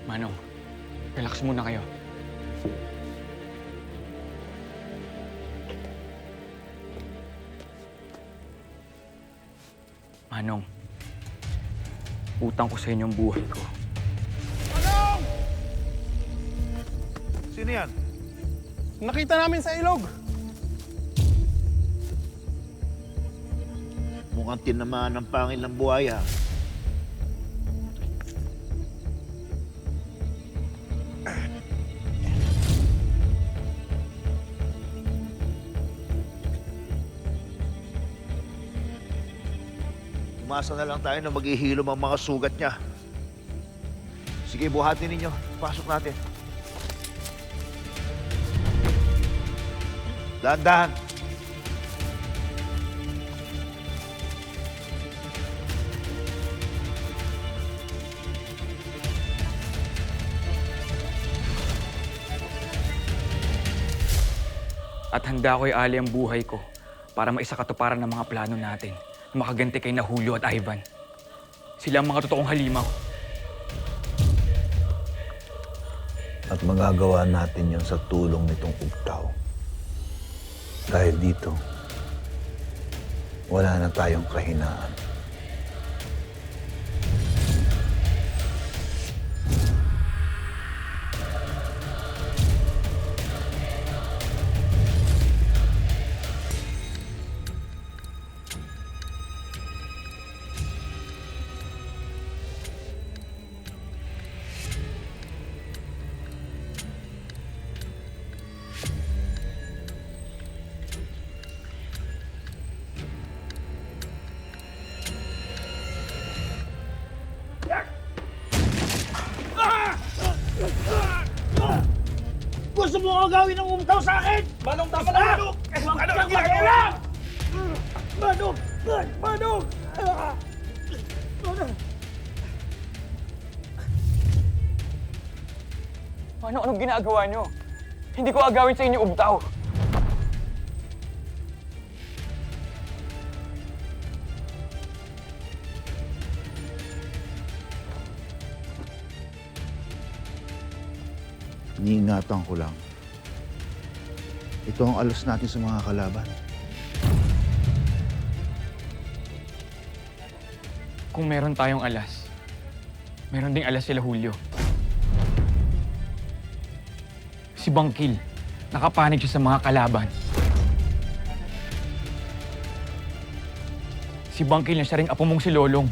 Manong, relax muna kayo. Manong, utang ko sa inyo ang buhay ko. Manong! Sino yan? Nakita namin sa ilog. Mukhang tinamaan ng pangil ng buhaya. Umasa na lang tayo na maghihilom ang mga sugat niya. Sige, buhatin ninyo. Pasok natin. Dahan-dahan. At handa ko iali ang buhay ko para maisakatuparan ng mga plano natin na makaganti kay na Julio at Ivan. Sila ang mga totoong halimaw. At magagawa natin yon sa tulong nitong ugtaw. Dahil dito, wala na tayong kahinaan. Gusto mo agawin ng umtaw sa akin? Manong, tama na! Manong! Ano ang ginagawa? Manong! Manong! Manong! Manong, anong ginagawa nyo? Hindi ko agawin sa inyo umtaw. Iniingatan ko lang. Ito ang alas natin sa mga kalaban. Kung meron tayong alas, meron ding alas sila Julio. Si Bangkil, nakapanig siya sa mga kalaban. Si Bangkil na siya ring apo mong si Lolong.